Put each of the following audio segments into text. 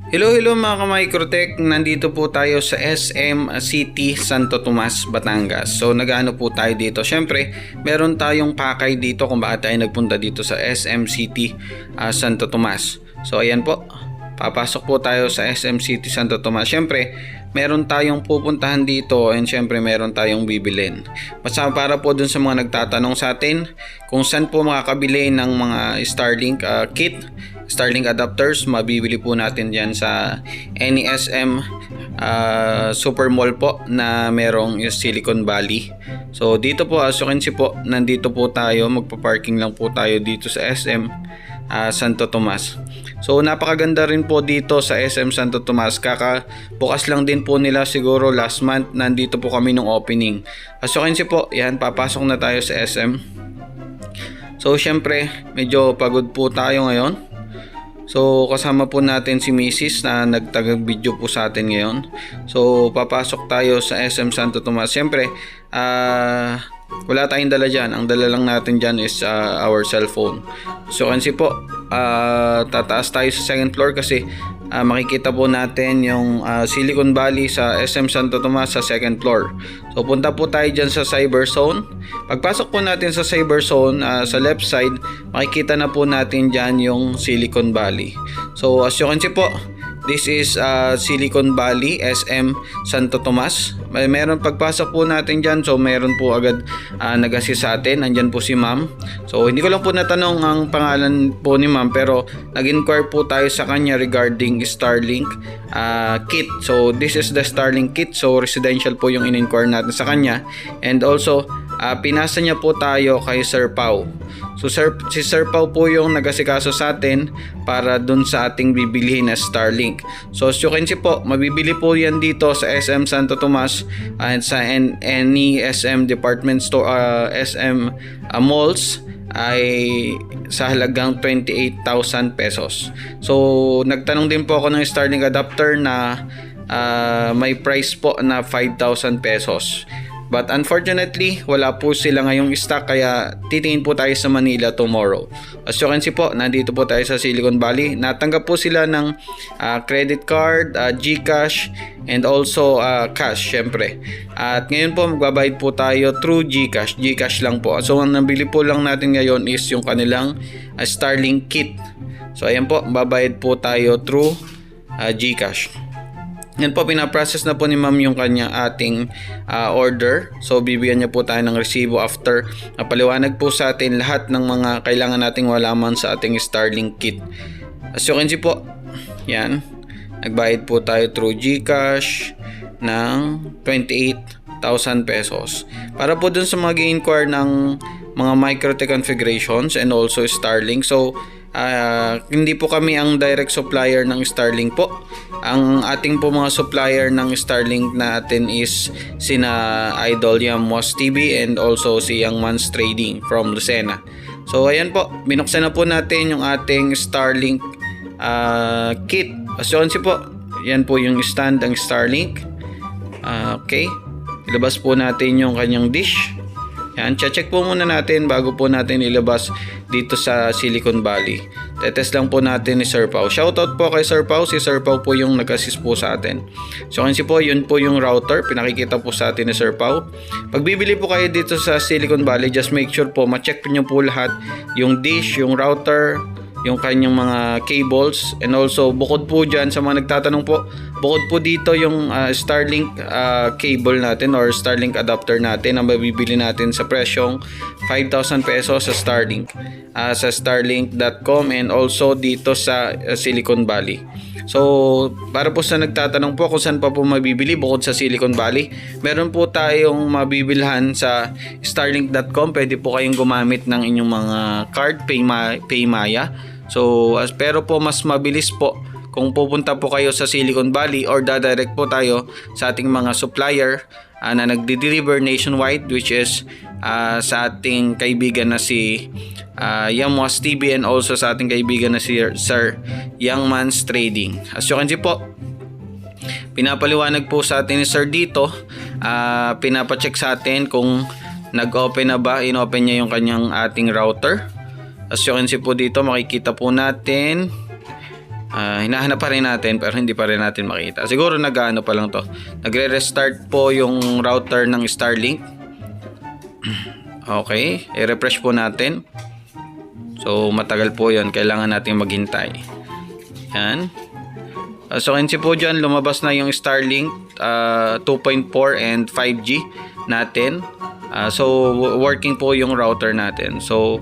Hello mga ka-Microtech, nandito po tayo sa SM City, Santo Tomas, Batangas. So nag-ano po tayo dito. Syempre, meron tayong pakay dito kung bakit tayo nagpunta dito sa SM City, Santo Tomas. So ayan po, papasok po tayo sa SM City, Santo Tomas. Syempre, meron tayong pupuntahan dito and syempre meron tayong bibilin. Basta para po dun sa mga nagtatanong sa atin kung saan po makakabili ng mga Starlink kit, Starlink adapters, mabibili po natin yan sa any SM Super Mall po na merong Silicon Valley. So dito po, as you can see po, nandito po tayo, magpa-parking lang po tayo dito sa SM Santo Tomas. So napakaganda rin po dito sa SM Santo Tomas. Bukas lang din po nila siguro last month. Nandito po kami nung opening. As you can see po, yan, papasok na tayo sa SM. So syempre, medyo pagod po tayo ngayon. So kasama po natin si Mrs. na nagtaga-video po sa atin ngayon. So papasok tayo sa SM Santo Tomas. Siyempre, wala tayong dala dyan. Ang dala lang natin dyan is our cellphone. So kasi po, tataas tayo sa second floor kasi makikita po natin yung Silicon Valley sa SM Santo Tomas sa second floor. So punta po tayo dyan sa Cyber Zone. Pagpasok po natin sa Cyber Zone, sa left side, makikita na po natin dyan yung Silicon Valley. So as you can see po, this is Silicon Valley, SM Santo Tomas. Meron pagpasok po natin dyan, so meron po agad nag-assist sa atin. Andyan po si ma'am. So hindi ko lang po natanong ang pangalan po ni ma'am, pero nag-inquire po tayo sa kanya regarding Starlink kit. So this is the Starlink kit. So residential po yung in-inquire natin sa kanya. And also, pinasa niya po tayo kay Sir Pau. So si Sir Pau po yung nag-asikaso sa atin para dun sa ating bibilihin na Starlink. So as you can see po, mabibili po yan dito sa SM Santo Tomas and sa any SM department store, SM malls ay sa halagang 28,000 pesos. So nagtanong din po ako ng Starlink adapter na may price po na 5,000 pesos. But unfortunately, wala po sila ngayong stock, kaya titingin po tayo sa Manila tomorrow. As you can see po, nandito po tayo sa Silicon Valley. Natanggap po sila ng credit card, GCash, and also cash syempre. At ngayon po magbabayad po tayo through GCash. GCash lang po. So ang nabili po lang natin ngayon is yung kanilang Starlink kit. So ayan po, babayad po tayo through GCash. Yan po, pinaprocess na po ni ma'am yung kanyang ating order. So bibigyan niya po tayo ng resibo after paliwanag po sa atin lahat ng mga kailangan nating malaman sa ating Starlink kit. As you can see po, yan, nagbayad po tayo through GCash ng 28,000 pesos. Para po dun sa mga inquire ng mga Microtech configurations and also Starlink. So hindi po kami ang direct supplier ng Starlink po. Ang ating po mga supplier ng Starlink natin is sina Idol Yam Was TV and also si Young Man's Trading from Lucena. So ayan po, binuksan na po natin yung ating Starlink kit. As you can see po, yan po yung stand ng Starlink. Okay, ilabas po natin yung kanyang dish. Yan, check po muna natin bago po natin ilabas dito sa Silicon Valley. Tetest lang po natin ni Sir Pau. Shoutout po kay Sir Pau. Si Sir Pau po yung nag-assist po sa atin. So kasi po, yun po yung router. Pinakikita po sa atin ni Sir Pau. Pag bibili po kayo dito sa Silicon Valley, just make sure po, ma-check nyo po lahat. Yung dish, yung router, yung kanyang mga cables, and also bukod po dyan sa mga nagtatanong po, bukod po dito yung Starlink cable natin or Starlink adapter natin na mabibili natin sa presyong 5,000 pesos sa Starlink, sa starlink.com and also dito sa Silicon Valley. So para po sa nagtatanong po kung saan pa po mabibili bukod sa Silicon Valley, meron po tayong mabibilhan sa starlink.com. Pwede po kayong gumamit ng inyong mga card, Paymaya. So pero po mas mabilis po kung pupunta po kayo sa Silicon Valley or dadirect po tayo sa ating mga supplier na nagde-deliver nationwide, which is sa ating kaibigan na si Yamwas TV and also sa ating kaibigan na si Sir Young Man's Trading. As you can see po, pinapaliwanag po sa atin ni Sir dito, pinapacheck sa atin kung nag-open na ba, in-open niya yung kanyang ating router. As you can see po dito, makikita po natin hinahanap pa rin natin pero hindi pa rin natin makita. Siguro nag-ano pa lang to. Nagre-restart po yung router ng Starlink. Okay, i-refresh po natin. So matagal po yun, kailangan natin maghintay. Yan. So kasi po dyan, lumabas na yung Starlink 2.4 and 5G natin. So working po yung router natin. So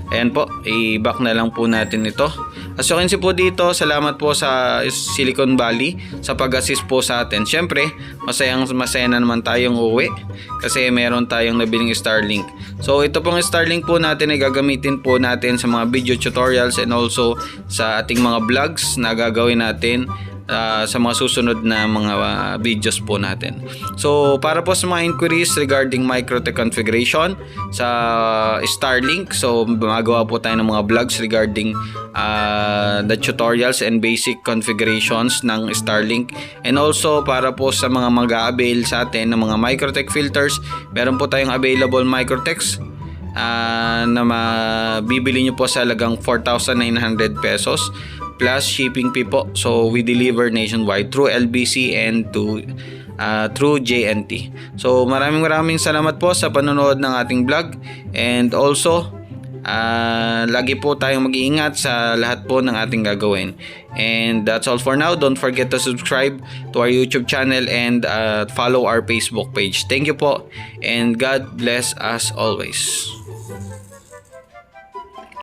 ayan po, i-back na lang po natin ito. So kasi po dito, salamat po sa Silicon Valley sa pag-assist po sa atin. Syempre, masaya na naman tayong uwi kasi meron tayong nabiling Starlink. So ito pong Starlink po natin ay gagamitin po natin sa mga video tutorials and also sa ating mga vlogs na gagawin natin sa mga susunod na mga videos po natin. So para po sa mga inquiries regarding Microtech configuration sa Starlink, so magawa po tayo ng mga vlogs regarding the tutorials and basic configurations ng Starlink. And also para po sa mga mag-a-avail sa atin ng mga Microtech filters, meron po tayong available Microtechs na mabibili nyo po sa halagang 4,900 pesos plus shipping fee po. So we deliver nationwide through LBC and through JNT. So maraming salamat po sa panonood ng ating vlog, and also lagi po tayong mag-iingat sa lahat po ng ating gagawin. And that's all for now. Don't forget to subscribe to our YouTube channel and follow our Facebook page. Thank you po, and God bless us always.